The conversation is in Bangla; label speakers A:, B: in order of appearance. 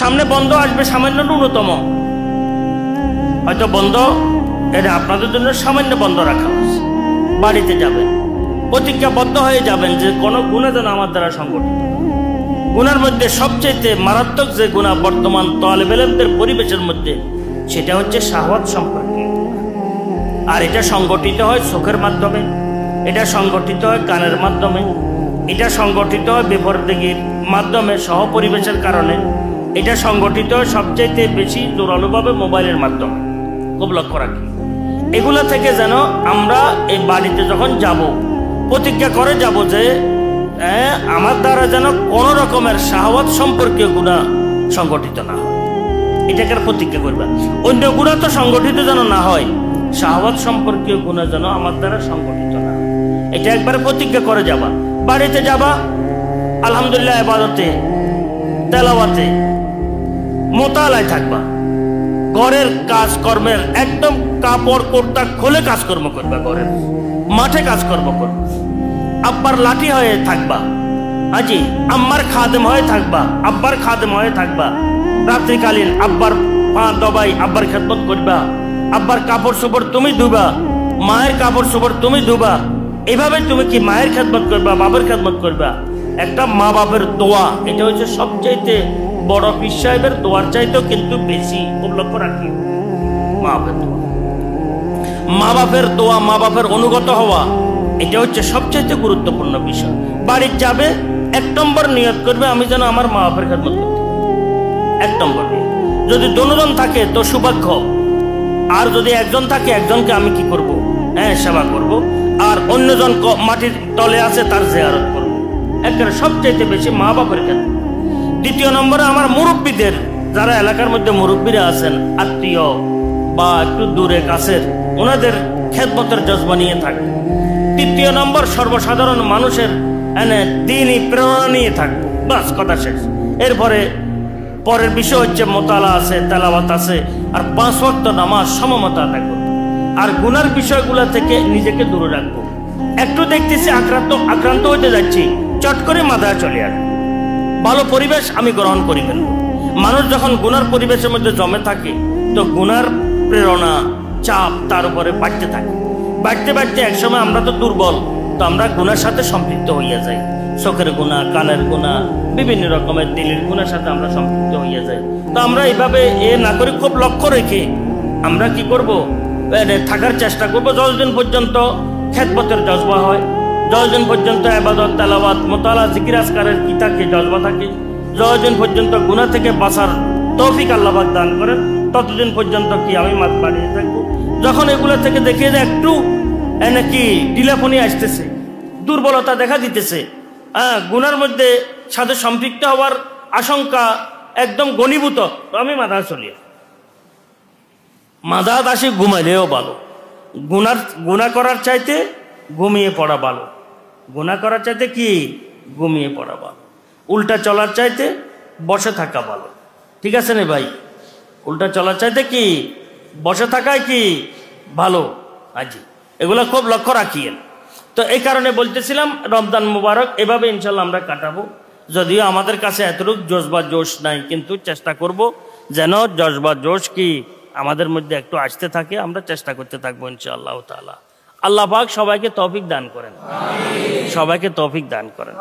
A: সামনে বন্ধ আসবে সামান্য ন্যূনতম, হয়তো বন্ধ এটা আপনাদের জন্য সামান্য বন্ধ রাখা হয়েছে। বাড়িতে যাবেন, প্রতিজ্ঞাবদ্ধ হয়ে যাবেন যে কোনো গুনাহ যেন আমার দ্বারা সংগঠিত। গুনার মধ্যে সবচেয়ে মারাত্মক যে গুনাহ বর্তমান তালেবে ইলমদের পরিবেশের মধ্যে, সেটা হচ্ছে শাহওয়াত সম্পর্কে। আর এটা সংগঠিত হয় চোখের মাধ্যমে, এটা সংগঠিত হয় কানের মাধ্যমে, এটা সংগঠিত হয় বেপরদেগির মাধ্যমে, সহ পরিবেশের কারণে। এটা সংগঠিত হয় সবচাইতে বেশি জোরালোভাবে মোবাইলের মাধ্যমে। খুব লক্ষ্য রাখি, এগুলা থেকে যেন আমরা এই বাড়িতে যখন যাব, প্রতিজ্ঞা করে যাব যে আমার দ্বারা যেন কোনো রকমের শাহওয়াত সম্পর্কীয় গুনাহ সংগঠিত না হয়। এটাকে প্রতিজ্ঞা করবেন। অন্য গুনাহ তো সংগঠিত যেন না হয়, শাহওয়াত সম্পর্কীয় গুনাহ যেন আমার দ্বারা সংগঠিত না হয়। এটা একবার প্রতিজ্ঞা করে যাবা। বাড়িতে যাবা, আলহামদুলিল্লাহ ইবাদতে, তেলাওয়াতে, মোতালায় থাকবা। ঘরের কাজকর্মের একদম কাপড় কোর্তা খুলে কাজকর্ম করবা, ঘরের মাঠে কাজকর্ম করবা। আব্বার লাঠি হয়ে থাকবা, আজি আম্মার খাদেম হয়ে থাকবা, আব্বার খাদেম হয়ে থাকবা। রাত্রিকালীন আব্বার পা দবাই আব্বার খেদমত করবা। আব্বার কাপড় চোপড় তুমি ধুবা, মায়ের কাপড় চোপড় তুমি ধুবা। এইভাবে তুমি কি মায়ের খেদমত করবা, বাবার খেদমত করবা। একটা মা বাপের দোয়া, এটা হচ্ছে সবচাইতে বড় পীর সাহেবের দোয়ার চাইতেও কিন্তু বেশি। খুব লক্ষ্য রাখি, মা বাপের দোয়া, মা বাপের দোয়া, মা বাপের অনুগত হওয়া, এটা হচ্ছে সবচাইতে গুরুত্বপূর্ণ বিষয়। বাড়ির যাবে, 1 নম্বর নিয়ত করবে আমি যেন আমার মা বাপের খেদমত করতে। 1 নম্বর নিয়ত। যদি দুজন থাকে তো সৌভাগ্য, আর যদি একজন থাকে, একজনকে আমি কি করব, সেবা করব। আর অন্যজন মাটির তলে আছে, তার জিয়ারত করব। একেবারে সবচাইতে বেশি মা বাপের খেদমত। 2 নম্বরে আমার মুরব্বীদের, যারা এলাকার মধ্যে মুরব্বীরা আছেন, আত্মীয় বা একটু দূরে কাছের, ওনাদের খেদমতের জজবা নিয়ে থাকবে। 3 নম্বর সর্বসাধারণ মানুষের দ্বীনি প্রেরণা নিয়ে থাকবে। বাস, কথা শেষ। এরপরে পরের বিষয় হচ্ছে মোতালা আছে, তেলাওয়াত আছে, আর 5 ওয়াক্ত নামাজ সমমত আদায় করবো। আর গুনার বিষয়গুলো থেকে নিজেকে দূরে রাখবো। একটু দেখতেছি আক্রান্ত হতে যাচ্ছি, চট করে মাথায় চলে আসবে। ভালো পরিবেশ আমি গ্রহণ করি ফেলবো। মানুষ যখন গুনার পরিবেশের মধ্যে জমে থাকে, তো গুনার প্রেরণা, চাপ তার উপরে বাড়তে থাকে। বাড়তে বাড়তে একসময় আমরা তো দুর্বল, তো আমরা গুনার সাথে সম্পৃক্ত হইয়া যাই। চোখের গুনাহ, কানের গুনাহ, বিভিন্ন রকমের দিলের গুনার সাথে আমরা সম্পৃক্ত হইয়া যাই। তো আমরা এইভাবে না করে খুব লক্ষ্য রেখে আমরা কি করব, থাকার চেষ্টা করব যতদিন পর্যন্ত খেদমতের জজবা হয়, যতদিন পর্যন্ত ইবাদত, তেলাওয়াত, মোতালা, জিকির আজকারের কি থাকে, জজবা থাকে, যতদিন পর্যন্ত গুনাহ থেকে বাঁচার তৌফিক আল্লাহ পাক দান করেন, ততদিন পর্যন্ত কি আমি মাত বাড়িয়ে থাকবো। যখন এগুলো থেকে দেখে যে একটু নাকি ঢিলাপনি আসতেছে, দুর্বলতা দেখা দিতেছে, গুনার মধ্যে সাথে সম্পৃক্ত হওয়ার আশঙ্কা একদম ঘনীভূত, আমি মাথা চলিয়ে মাথা আসি ঘুমাইলেও ভালো। গুনাহ করার চাইতে ঘুমিয়ে পড়া ভালো। গুনাহ করার চাইতে কি ঘুমিয়ে পড়া ভালো। উল্টা চলার চাইতে বসে থাকা ভালো। ঠিক আছে না ভাই? উল্টা চলার চাইতে কি বসে থাকায় কি ভালো। আজি এগুলো খুব লক্ষ্য রাখিয়েন। তো এই কারণে বলতেছিলাম, রমজান মুবারক এভাবে ইনশাল্লাহ আমরা কাটাবো। যদিও আমাদের কাছে এতটুকু জজবা জোশ নাই, কিন্তু চেষ্টা করব যেন জজবা জোশ কি আমাদের মধ্যে একটু আসতে থাকে। আমরা চেষ্টা করতে থাকবো ইনশাআল্লাহ তাআলা। আল্লাহ পাক সবাইকে তৌফিক দান করেন, সবাইকে তৌফিক দান করেন।